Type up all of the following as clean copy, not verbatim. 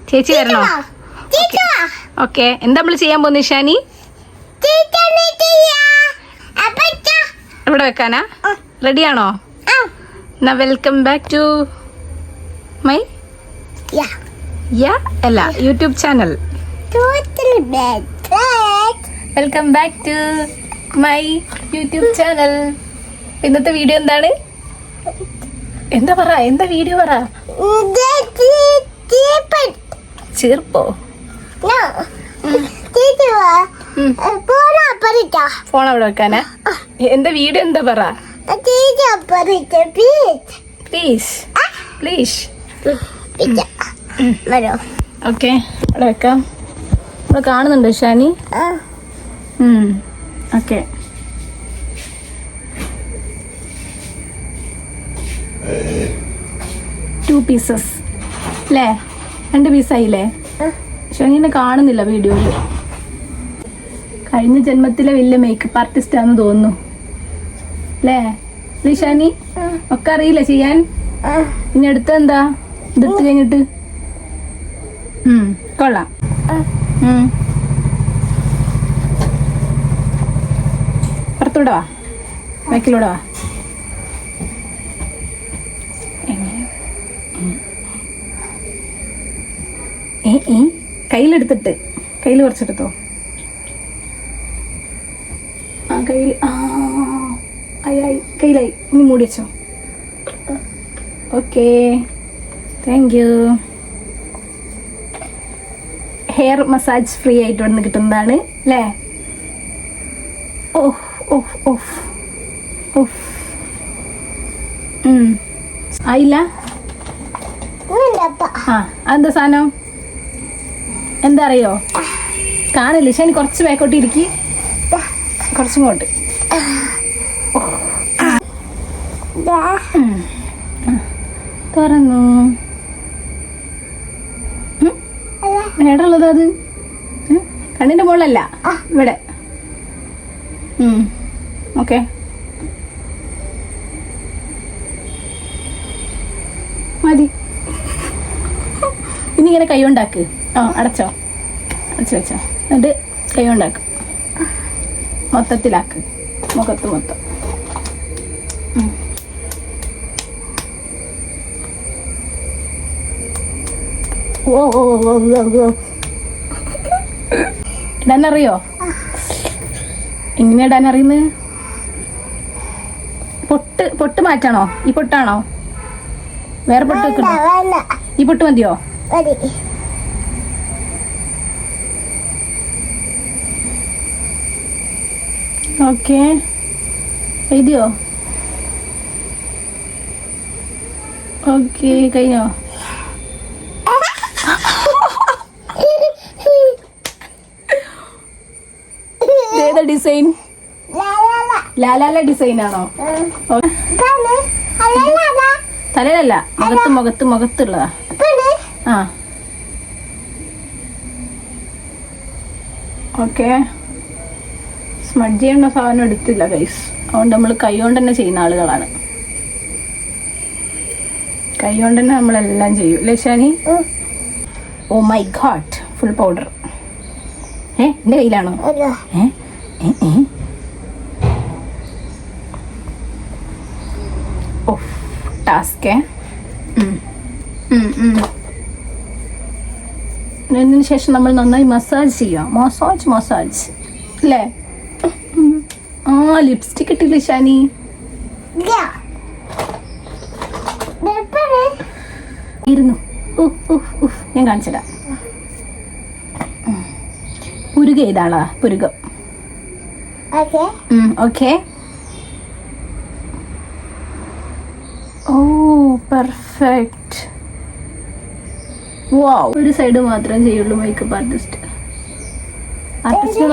ചേച്ചി വരണോ? ഓക്കെ, എന്താ നമ്മള് ചെയ്യാൻ പോകുന്ന ഷാനി? ഇവിടെ വെക്കാനാ? റെഡിയാണോ? എന്നാ വെൽക്കം ബാക്ക് ടു മൈ അല്ല YouTube channel. Welcome back to my YouTube channel. ഇന്നത്തെ വീഡിയോ എന്താണ്? എന്താ പറ, എന്താ വീഡിയോ പറ. ചീർപ്പോ? ഫോൺ അവിടെ വെക്കാനാ? എന്താ വീഡിയോ എന്താ പറ. Please please. ഓക്കെ, അവിടെ വെക്കാം. ഇവിടെ കാണുന്നുണ്ടോ ഷാനി? ഓക്കെ. ടു പീസസ് അല്ലേ? 2 പീസായില്ലേ? ഷാനിനെ കാണുന്നില്ല വീഡിയോയില്. കഴിഞ്ഞ ജന്മത്തിലെ വലിയ മേക്കപ്പ് ആർട്ടിസ്റ്റ് ആണെന്ന് തോന്നുന്നു അല്ലേ ഷാനി? ഒക്കെ അറിയില്ല ചെയ്യാൻ. ഇനി അടുത്ത എന്താ? ഇതെടുത്ത് കഴിഞ്ഞിട്ട് കൊള്ളാം. പുറത്തൂടെ വാ, ബാക്കിലൂടെ വാ. കയ്യിലെടുത്തിട്ട് കയ്യിൽ കുറച്ചെടുത്തോ. ആ കയ്യിൽ കയ്യിലായി. ഇനി മൂടി വെച്ചോ. Okay, thank you. Hair massage free ആയിട്ട് വന്ന് കിട്ടുന്നതാണ് അല്ലേ? ഓഹ് ഓഹ് ഓഹ് ഓഹ്. ആയില്ല? അതെന്താ സാധനം? എന്താ അറിയോ? കാണില്ല ഷാനി. കുറച്ച് ബാക്കോട്ട് ഇരിക്കി, കുറച്ചിങ്ങോട്ട്. തുറന്നു. എവിടെയുള്ളത് അത്? കണ്ണിന്റെ മുകളിലല്ല, ഇവിടെ. ഓക്കെ, മതി. ഇനി ഇങ്ങനെ കൈ കൊണ്ടാക്ക്. അടച്ചോ, അടച്ചു വെച്ചോ. എന്നിട്ട് കൈ കൊണ്ടാക്ക്, മൊത്തത്തിലാക്ക്, മുഖത്ത് മൊത്തം. ഓ ഓ ഓ ഓ. ഇടാനറിയോ? എങ്ങനെ ഇടാൻ അറിയുന്നത്? പൊട്ട് മാറ്റണോ? ഈ പൊട്ടാണോ? വേറെ പൊട്ട് വെക്കണോ? ഈ പൊട്ട് മതിയോ? ഓക്കെ, എഴുതിയോ? ഓക്കെ, കഴിഞ്ഞോ? ഏതാ ഡിസൈൻ? ലാലാല ഡിസൈൻ ആണോ? തലയിലല്ല, മുഖത്തുള്ളതാ. ആ ഓക്കെ. സ്മഡ്ജ് ചെയ്യേണ്ട സാധനം എടുത്തില്ല ഗൈസ്. അതുകൊണ്ട് നമ്മൾ കൈ കൊണ്ട് തന്നെ ചെയ്യുന്ന ആളുകളാണ്. കൈ കൊണ്ട് തന്നെ നമ്മളെല്ലാം ചെയ്യും അല്ലേ Shani? Oh my god, full powder. എന്റെ കയ്യിലാണോ? ടാസ്ക്. ഇതിന് ശേഷം നമ്മൾ നന്നായി മസാജ് ചെയ്യാം. മസാജ് അല്ലേ? ലിപ്സ്റ്റിക് ഇട്ടില്ലേ ഷാനി? ഇരുന്നു. ഞാൻ കാണിച്ചതാ. പുരുക ഇതാളാ, പുരുകം. ഓക്കെ. ഓ പെർഫെക്റ്റ്. വാവ്. ഒരു സൈഡ് മാത്രം ചെയ്യുള്ളൂ മേക്കപ്പ് ആർട്ടിസ്റ്റ്.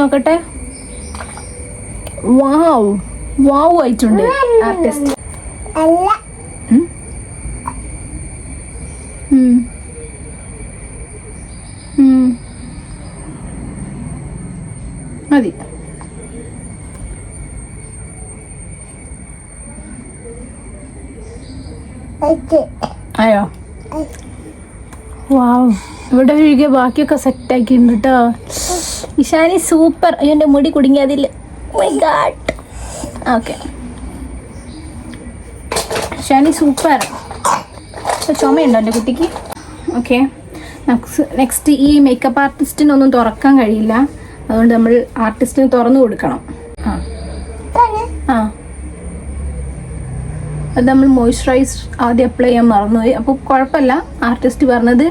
നോക്കട്ടെ. വാവ് വാവ് ആയിട്ടുണ്ട് ആർട്ടിസ്റ്റ്. മതി. ആയോ? വാവ്, ഇവിടെ ഒഴികെ ബാക്കിയൊക്കെ സെറ്റ് ആക്കിയിട്ടുണ്ട് കേട്ടോ. ഇഷാനി സൂപ്പർ. അയ്യോ എൻ്റെ മുടി കുടുങ്ങിയതില്ല. Okay Ishani super. ചുമയുണ്ടോ എൻ്റെ കുട്ടിക്ക്? ഓക്കെ നെക്സ്റ്റ് ഈ മേക്കപ്പ് ആർട്ടിസ്റ്റിനൊന്നും തുറക്കാൻ കഴിയില്ല, അതുകൊണ്ട് നമ്മൾ ആർട്ടിസ്റ്റിന് തുറന്നു കൊടുക്കണം. ആ അത് നമ്മൾ മോയ്സ്ചറൈസ് ആദ്യം അപ്ലൈ ചെയ്യാൻ മറന്നുപോയി. അപ്പോൾ കുഴപ്പമില്ല, ആർട്ടിസ്റ്റ് പറഞ്ഞത്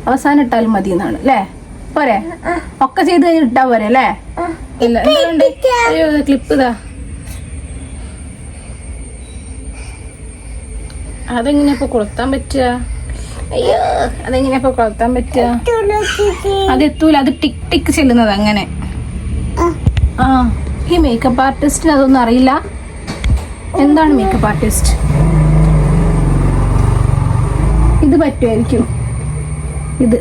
അവസാനം ഇട്ടാലും മതി എന്നാണ് അല്ലേ? പോരെ? ഒക്കെ ചെയ്ത് കഴിഞ്ഞ് ഇട്ടാ പോരെ അല്ലേ? ഇല്ല അയ്യോ ക്ലിപ്പ് ഇതാ. അതെങ്ങനെയാ ഇപ്പൊ കൊളുത്താൻ പറ്റുക? അയ്യോ അതെങ്ങനെയാ ഇപ്പൊ കൊളുത്താൻ പറ്റുക? അതെത്തൂല, അത് ടിക് ടിക് ചെല്ലുന്നത് അങ്ങനെ. ആ ഈ മേക്കപ്പ് ആർട്ടിസ്റ്റിന് അതൊന്നും അറിയില്ല. എന്താണ് മേക്കപ്പ് ആർട്ടിസ്റ്റ്? ഇത് പറ്റുമായിരിക്കും. ഇത്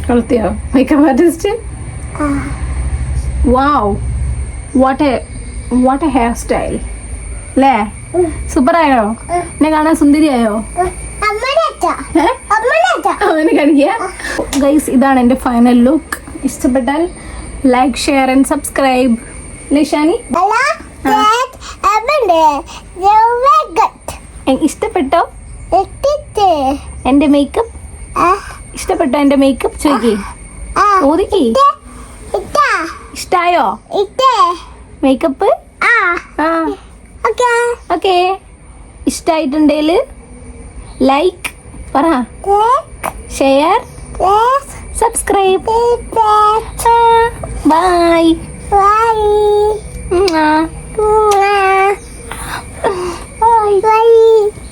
കൊളുത്തിയോ makeup artist? Wow, what a hairstyle അല്ലേ? സൂപ്പറായോ? എന്നെ കാണാൻ സുന്ദരിയായോ? അവനെ കാണിക്കുക. ഗൈസ് ഇതാണ് എൻ്റെ ഫൈനൽ ലുക്ക്. ഇഷ്ടപ്പെട്ടാൽ ലൈക്ക്, ഷെയർ ആൻഡ് സബ്സ്ക്രൈബ്. ലിഷാനി ഇഷ്ടപ്പെട്ടോ എൻ്റെ മേക്കപ്പ്? ഇഷ്ടപ്പെട്ടോ എൻ്റെ മേക്കപ്പ്? ചോദിക്കേ, ചോദിക്കേ, ഇഷ്ടായോ മേക്കപ്പ്? ഓക്കെ ഇഷ്ടായിട്ടുണ്ടെങ്കിൽ ലൈക്ക് പറ, ഷെയർ, സബ്സ്ക്രൈബ്. ബൈ. Bye.